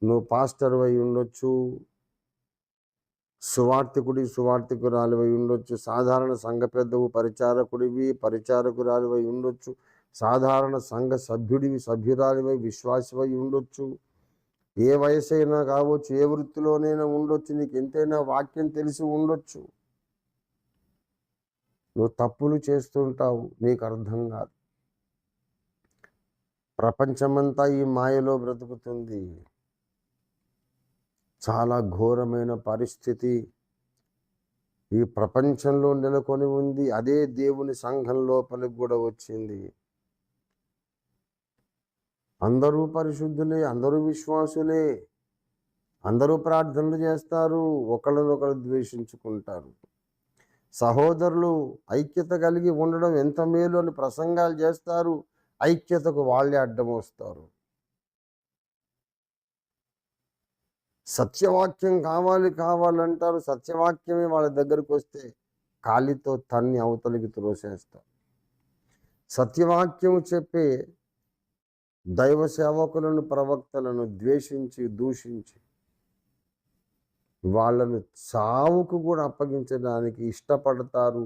నువ్వు పాస్టర్ అయి ఉండొచ్చు, సువార్థికురాలివై ఉండొచ్చు, సాధారణ సంఘ పెద్దవు పరిచారకుడివి పరిచారకురాలివై ఉండొచ్చు, సాధారణ సంఘ సభ్యురాలివై విశ్వాసవై ఉండొచ్చు, ఏ వయసైనా కావచ్చు, ఏ వృత్తిలోనైనా ఉండొచ్చు, నీకు ఎంతైనా వాక్యం తెలిసి ఉండొచ్చు. నువ్వు తప్పులు చేస్తుంటావు, నీకు అర్థం కాదు. ప్రపంచమంతా ఈ మాయలో బ్రతుకుతుంది. చాలా ఘోరమైన పరిస్థితి ఈ ప్రపంచంలో నెలకొని ఉంది. అదే దేవుని సంఘం లోపలికి కూడా వచ్చింది. అందరూ పరిశుద్ధులే, అందరూ విశ్వాసులే, అందరూ ప్రార్థనలు చేస్తారు, ఒకళ్ళనొకరు ద్వేషించుకుంటారు. సహోదరులు ఐక్యత కలిగి ఉండడం ఎంత మేలు అని ప్రసంగాలు చేస్తారు, ఐక్యతకు వాళ్ళే అడ్డం వస్తారు. సత్యవాక్యం కావాలంటారు, సత్యవాక్యమే వాళ్ళ దగ్గరికి వస్తే కాలితో తన్ని అవతలికి త్రోసేస్తారు. సత్యవాక్యం చెప్పే దైవ సేవకులను ప్రవక్తలను ద్వేషించి దూషించి వాళ్ళను చావుకు కూడా అప్పగించడానికి ఇష్టపడతారు.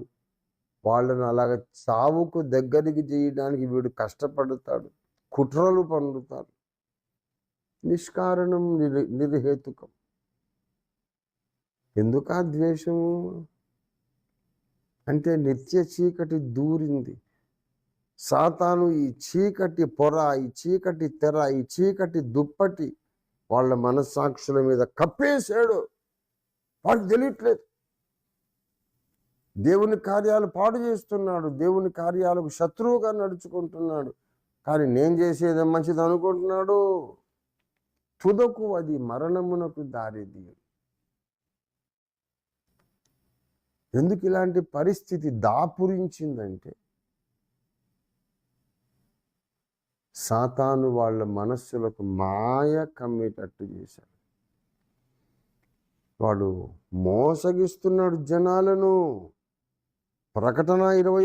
వాళ్ళను అలాగ చావుకు దగ్గరికి చేయడానికి వీడు కష్టపడతాడు, కుట్రలు పండుతారు. నిష్కారణం, నిర్హేతుకం. ఎందుకా ద్వేషము అంటే నిత్య చీకటి దూరింది. సాతాను ఈ చీకటి పొర, ఈ చీకటి తెర, ఈ చీకటి దుప్పటి వాళ్ళ మనస్సాక్షుల మీద కప్పేశాడు. వాళ్ళకి తెలియట్లేదు. దేవుని కార్యాలు పాడు చేస్తున్నాడు, దేవుని కార్యాలకు శత్రువుగా నడుచుకుంటున్నాడు. కానీ నేను చేసేది మంచిది అనుకుంటున్నాడు. తుదకు అది మరణమునకు దారిది. ఎందుకు ఇలాంటి పరిస్థితి దాపురించిందంటే సాతాను వాళ్ళ మనస్సులకు మాయ కమ్మేటట్టు చేశాడు. వాడు మోసగిస్తున్నాడు జనాలను. ప్రకటన 20వ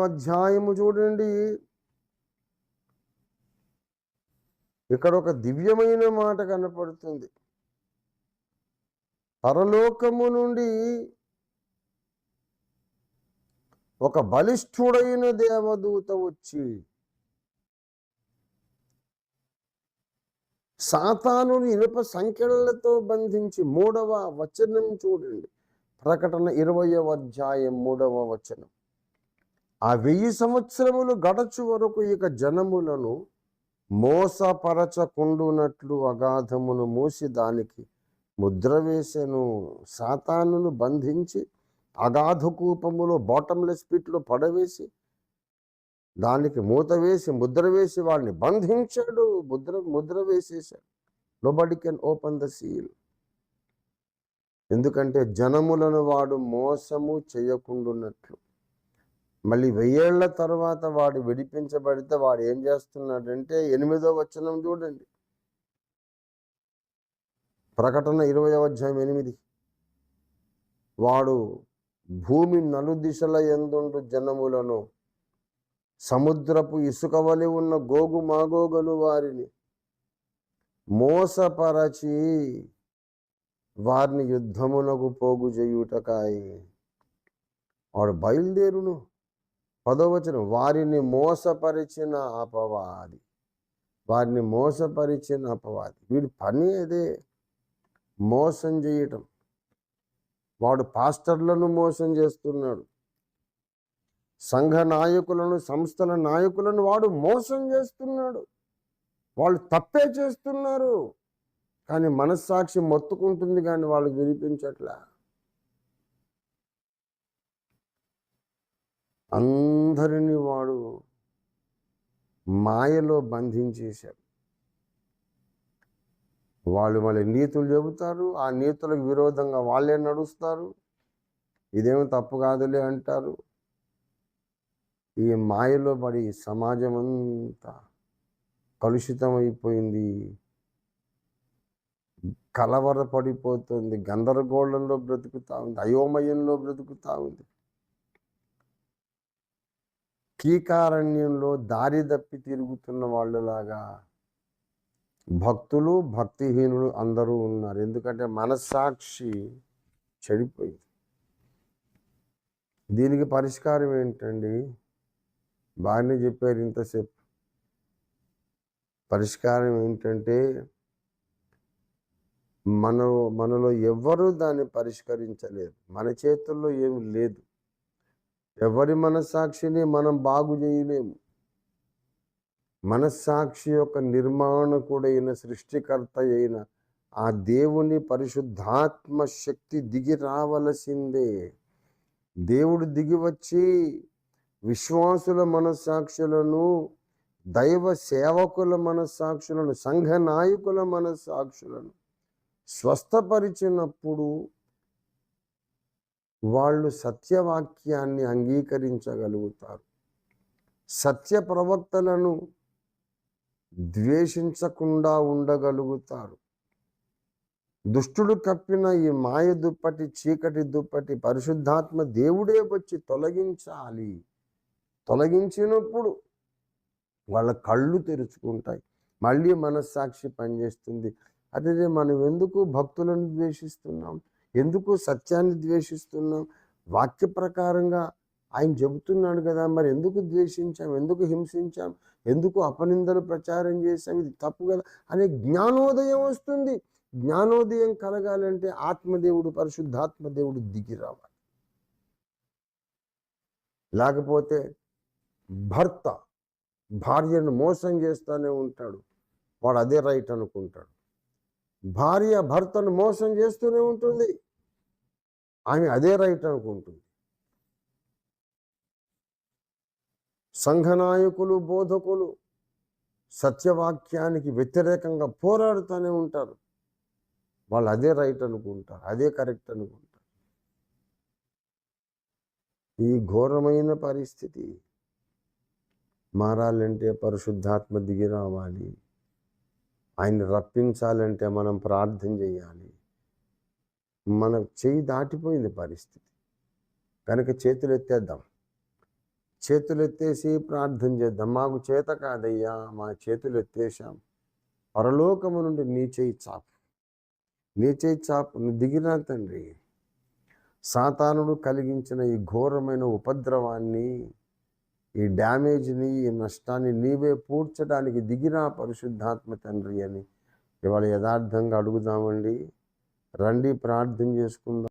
అధ్యాయము చూడండి. ఇక్కడ ఒక దివ్యమైన మాట కనపడుతుంది. పరలోకము నుండి ఒక బలిష్ఠుడైన దేవదూత వచ్చి సాతానుని ఇనుప సంకెళ్లతో బంధించి 3వ వచనం చూడండి. ప్రకటన 20వ అధ్యాయం 3వ వచనం. ఆ 1000 సంవత్సరములు గడచు వరకు ఇక జనములను మోసపరచకుండునట్లు అగాధమును మూసి దానికి ముద్ర వేసెను. సాతానును బంధించి అగాధ కూపములో బాటంలెస్ పిట్లో పడవేసి దానికి మూత వేసి ముద్ర వేసి వాళ్ళని బంధించాడు. ముద్ర వేసేసాడు. Nobody can open the seal. ఎందుకంటే జనములను వాడు మోసము చేయకుండున్నట్లు. మళ్ళీ 1000 ఏళ్ల తర్వాత వాడు విడిపించబడితే వాడు ఏం చేస్తున్నాడంటే 8వ వచనం చూడండి. ప్రకటన 20వ అధ్యాయం 8. వాడు భూమి నలుదిశల యందుండు జనములను సముద్రపు ఇసుక వలె ఉన్న గోగు మాగోగను వారిని మోసపరచి వారిని యుద్ధమునకు పోగు చేయుటకాయి వాడు బయలుదేరును. 10వ వచనం. వారిని మోసపరిచిన అపవాది. వీడి పని అదే, మోసం చేయటం. వాడు పాస్టర్లను మోసం చేస్తున్నాడు, సంఘ నాయకులను, సంస్థల నాయకులను వాడు మోసం చేస్తున్నాడు. వాళ్ళు తప్పే చేస్తున్నారు, కానీ మనస్సాక్షి మొత్తుకుంటుంది, కానీ వాళ్ళకి వినిపించట్లా. అందరినీ వాడు మాయలో బంధించేశాడు. వాళ్ళు మళ్ళీ నీతులు చెబుతారు, ఆ నీతులకు విరోధంగా వాళ్ళే నడుస్తారు. ఇదేమో తప్పు కాదులే అంటారు. ఈ మాయలో పడి సమాజం అంతా కలుషితమైపోయింది, కలవరపడిపోతుంది, గందరగోళంలో బ్రతుకుతా ఉంది, అయోమయంలో బ్రతుకుతా ఉంది. కీకారణ్యంలో దారి తప్పి తిరుగుతున్న వాళ్ళలాగా భక్తులు భక్తిహీనులు అందరూ ఉన్నారు. ఎందుకంటే మనస్సాక్షి చెడిపోయింది. దీనికి పరిష్కారం ఏంటండి? బాగానే చెప్పారు ఇంతసేపు. పరిష్కారం ఏంటంటే మనలో ఎవ్వరూ దాన్ని పరిష్కరించలేరు. మన చేతుల్లో ఏమి లేదు. ఎవరి మనస్సాక్షిని మనం బాగు చేయలేము. మనస్సాక్షి యొక్క నిర్మాణకుడైన సృష్టికర్త అయిన ఆ దేవుని పరిశుద్ధాత్మ శక్తి దిగి రావలసిందే. దేవుడు దిగి వచ్చి విశ్వాసుల మనస్సాక్షులను, దైవ సేవకుల మనస్సాక్షులను, సంఘ నాయకుల మనస్సాక్షులను స్వస్థపరిచినప్పుడు వాళ్ళు సత్యవాక్యాన్ని అంగీకరించగలుగుతారు. సత్య ప్రవక్తలను ద్వేషించకుండా ఉండగలుగుతారు. దుష్టుడు కప్పిన ఈ మాయ దుప్పటి, చీకటి దుప్పటి పరిశుద్ధాత్మ దేవుడే వచ్చి తొలగించాలి. తొలగించినప్పుడు వాళ్ళ కళ్ళు తెరుచుకుంటాయి. మళ్ళీ మనస్సాక్షి పనిచేస్తుంది. అదే మనం ఎందుకు భక్తులను ద్వేషిస్తున్నాం? ఎందుకు సత్యాన్ని ద్వేషిస్తున్నాం? వాక్య ప్రకారంగా ఆయన చెబుతున్నాడు కదా, మరి ఎందుకు ద్వేషించాం? ఎందుకు హింసించాం? ఎందుకు అపనిందలు ప్రచారం చేశాం? ఇది తప్పు కదా అనే జ్ఞానోదయం వస్తుంది. జ్ఞానోదయం కలగాలంటే ఆత్మదేవుడు, పరిశుద్ధాత్మదేవుడు దిగి రావాలి. లేకపోతే భర్త భార్యను మోసం చేస్తూనే ఉంటాడు, వాడు అదే రైట్ అనుకుంటాడు. భార్య భర్తను మోసం చేస్తూనే ఉంటుంది, ఆమె అదే రైట్ అనుకుంటుంది. సంఘ నాయకులు, బోధకులు సత్యవాక్యానికి వ్యతిరేకంగా పోరాడుతూనే ఉంటారు, వాళ్ళు అదే రైట్ అనుకుంటారు, అదే కరెక్ట్ అనుకుంటారు. ఈ ఘోరమైన పరిస్థితి మారాలంటే పరిశుద్ధాత్మ దిగి రావాలి. ఆయన రప్పించాలంటే మనం ప్రార్థన చేయాలి. మన చెయ్యి దాటిపోయింది పరిస్థితి కనుక చేతులు ఎత్తేద్దాం. చేతులు ఎత్తేసి ప్రార్థన చేద్దాం. మాకు చేత కాదయ్యా, మా చేతులు ఎత్తేసాం. పరలోకము నుండి నీ చేయి చాపు, నీ చేయి చాపు, నువ్వు దిగిరా తండ్రి. సాతానుడు కలిగించిన ఈ ఘోరమైన ఉపద్రవాన్ని, ఈ డ్యామేజ్ని, ఈ నష్టాన్ని నీవే పూడ్చడానికి దిగిరా పరిశుద్ధాత్మ తండ్రి అని ఇవాళ యథార్థంగా అడుగుదామండి. రండి ప్రార్థన చేసుకుందాం.